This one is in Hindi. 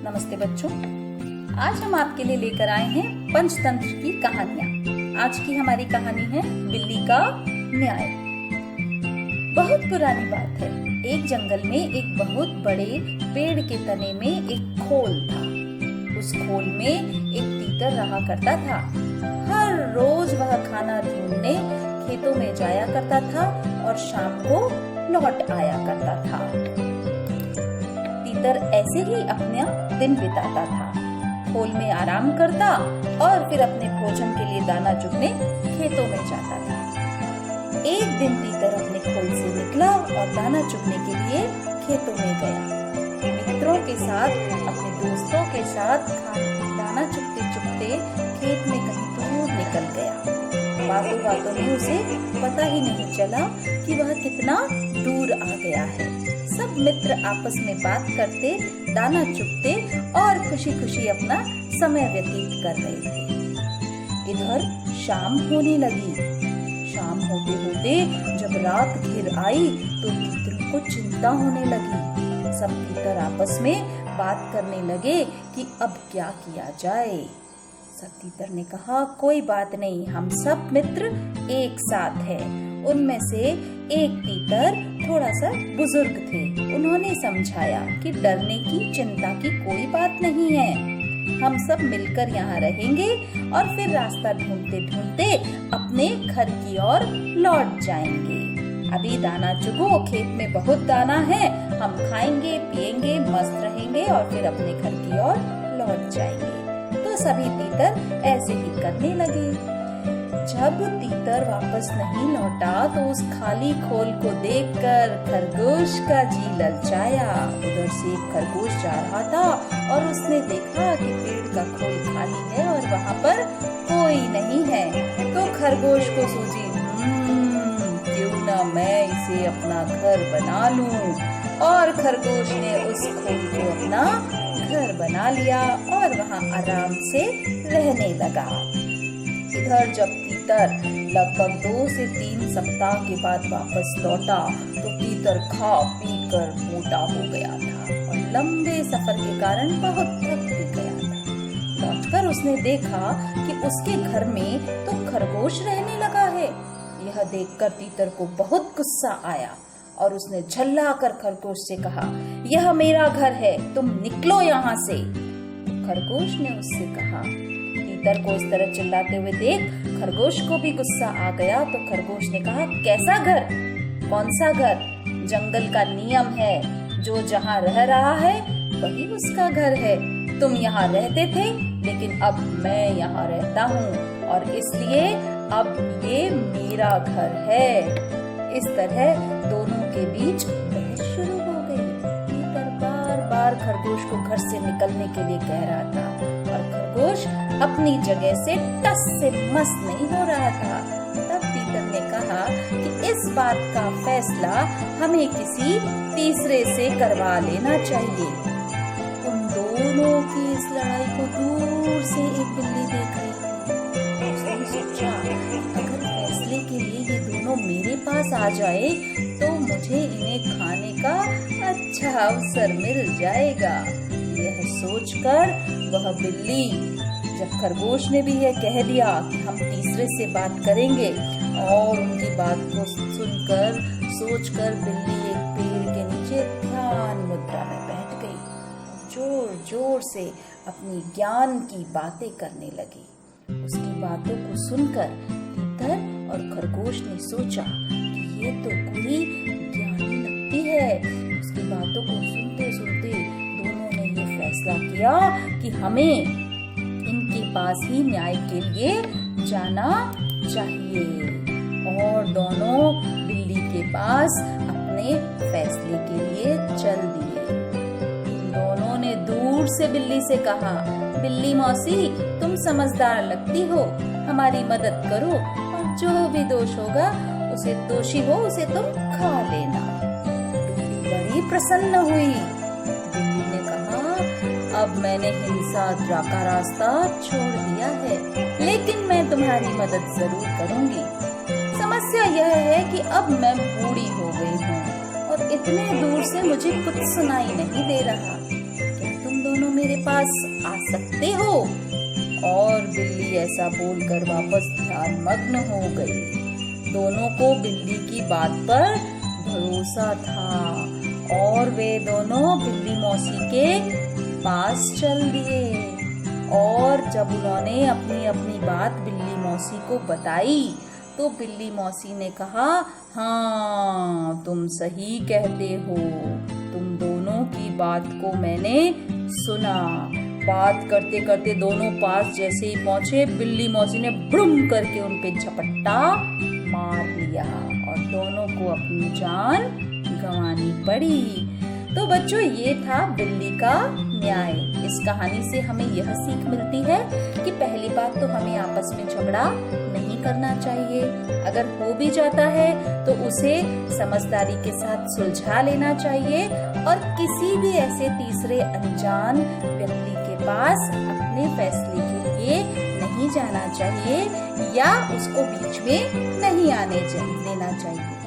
नमस्ते बच्चों, आज हम आपके लिए लेकर आए हैं पंचतंत्र की कहानियां। आज की हमारी कहानी है बिल्ली का न्याय। बहुत पुरानी बात है। एक जंगल में एक बहुत बड़े पेड़ के तने में एक खोल था। उस खोल में एक तीतर रहा करता था। हर रोज वह खाना ढूंढने खेतों में जाया करता था और शाम को लौट आया करता था। तीतर ऐसे ही अपना दिन बिताता था। खोल में आराम करता और फिर अपने भोजन के लिए दाना चुगने खेतों में जाता था। एक दिन तीतर अपने खोल से निकला और दाना चुगने के लिए खेतों में गया। मित्रों के साथ, अपने दोस्तों के साथ दाना चुगते चुगते खेत में कहीं दूर निकल गया। बातों बातों में उसे पता ही नहीं चला कि वह कितना दूर आ गया है। सब मित्र आपस में बात करते, दाना चुगते और खुशी खुशी अपना समय व्यतीत कर रहे थे। इधर शाम होने लगी। शाम होते होते जब रात घिर आई तो तीतरों को चिंता होने लगी। सब तीतर आपस में बात करने लगे कि अब क्या किया जाए। सब तीतर ने कहा, कोई बात नहीं, हम सब मित्र एक साथ हैं। उनमें से एक तीतर थोड़ा सा बुजुर्ग थे। उन्होंने समझाया कि डरने की, चिंता की कोई बात नहीं है। हम सब मिलकर यहाँ रहेंगे और फिर रास्ता ढूंढते ढूंढते अपने घर की ओर लौट जाएंगे। अभी दाना चुगो, खेत में बहुत दाना है, हम खाएंगे पिएंगे, मस्त रहेंगे और फिर अपने घर की ओर लौट जाएंगे। तो सभी तीतर ऐसे ही करने लगे। जब तीतर वापस नहीं लौटा तो उस खाली खोल को देखकर खरगोश का जी ललचाया। उधर से एक खरगोश जा रहा था और उसने देखा कि पेड़ का खोल खाली है और वहाँ पर कोई नहीं है। तो खरगोश को सूझी, क्यों ना मैं इसे अपना घर बना लूं। और खरगोश ने उस खोल को अपना घर बना लिया और वहाँ आराम से रहने लगा। इधर जब तीतर लगभग 2 से 3 सप्ताह के बाद वापस लौटा तो तीतर खा पी कर मोटा हो गया था और लंबे सफर के कारण बहुत थक भी गया था। लौटकर उसने देखा कि उसके घर में तो खरगोश रहने लगा है। यह देखकर तीतर को बहुत गुस्सा आया और उसने झल्लाकर खरगोश से कहा, यह मेरा घर है, तुम निकलो यहाँ से। खरगोश ने उससे कहा। तीतर को इस तरह चिल्लाते हुए देख खरगोश को भी गुस्सा आ गया। तो खरगोश ने कहा, कैसा घर? कौन सा घर? जंगल का नियम है, जो जहाँ रह रहा है वही उसका घर है। तुम यहाँ रहते थे, लेकिन अब मैं यहाँ रहता हूँ और इसलिए अब ये मेरा घर है। इस तरह दोनों के बीच बहस शुरू हो गई। तीतर बार बार खरगोश को घर से निकलने के लिए कह रहा था और खरगोश अपनी जगह से टस से मस नहीं हो रहा था। तब तीतर ने कहा कि इस बात का फैसला हमें किसी तीसरे से करवा लेना चाहिए। उन दोनों की इस लड़ाई को दूर से एक बिल्ली देख रही थी। उसने सोचा, अगर फैसले के लिए ये दोनों मेरे पास आ जाए तो मुझे इन्हें खाने का अच्छा अवसर मिल जाएगा। यह सोचकर वह बिल्ली, जब खरगोश ने भी यह कह दिया कि हम तीसरे से बात करेंगे, और उनकी बात को सुनकर सोचकर बिल्ली एक पेड़ के नीचे ध्यान मुद्रा में बैठ गई। जोर जोर से अपनी ज्ञान की बातें करने लगी। उसकी बातों को सुनकर तीतर और खरगोश ने सोचा कि ये तो कोई ज्ञानी लगती है। उसकी बातों को सुनते सुनते दोनों ने ये फैसला किया कि हमें इनके पास ही न्याय के लिए जाना चाहिए। और दोनों बिल्ली के पास अपने फैसले के लिए चल दिए। इन दोनों ने दूर से बिल्ली से कहा, बिल्ली मौसी, तुम समझदार लगती हो, हमारी मदद करो और जो भी दोष होगा, उसे दोषी हो उसे तुम खा लेना। बिल्ली बड़ी प्रसन्न हुई। बिल्ली ने कहा, अब मैंने हिंसा का रास्ता छोड़ दिया है, लेकिन मैं तुम्हारी मदद जरूर करूंगी। समस्या यह है कि अब मैं बूढ़ी हो गई हूँ और इतने दूर से मुझे कुछ सुनाई नहीं दे रहा। क्या तुम दोनों मेरे पास आ सकते हो? और बिल्ली ऐसा बोलकर वापस ध्यानमग्न हो गई। दोनों को बिल्ली की बात पर भरोसा था और वे दोनों बिल्ली मौसी के पास चल दिए। और जब उन्होंने अपनी अपनी बात बिल्ली मौसी को बताई तो बिल्ली मौसी ने कहा, हाँ, तुम सही कहते हो। तुम दोनों की बात को मैंने सुना। बात करते करते दोनों पास जैसे ही पहुंचे, बिल्ली मौसी ने ब्रुम करके उन पे झपट्टा मार लिया और दोनों को अपनी जान गंवानी पड़ी। तो बच्चों, ये था बिल्ली का न्याय। इस कहानी से हमें यह सीख मिलती है कि पहली बात तो हमें आपस में झगड़ा नहीं करना चाहिए। अगर हो भी जाता है तो उसे समझदारी के साथ सुलझा लेना चाहिए और किसी भी ऐसे तीसरे अनजान व्यक्ति के पास अपने फैसले के लिए नहीं जाना चाहिए या उसको बीच में नहीं आने देना चाहिए।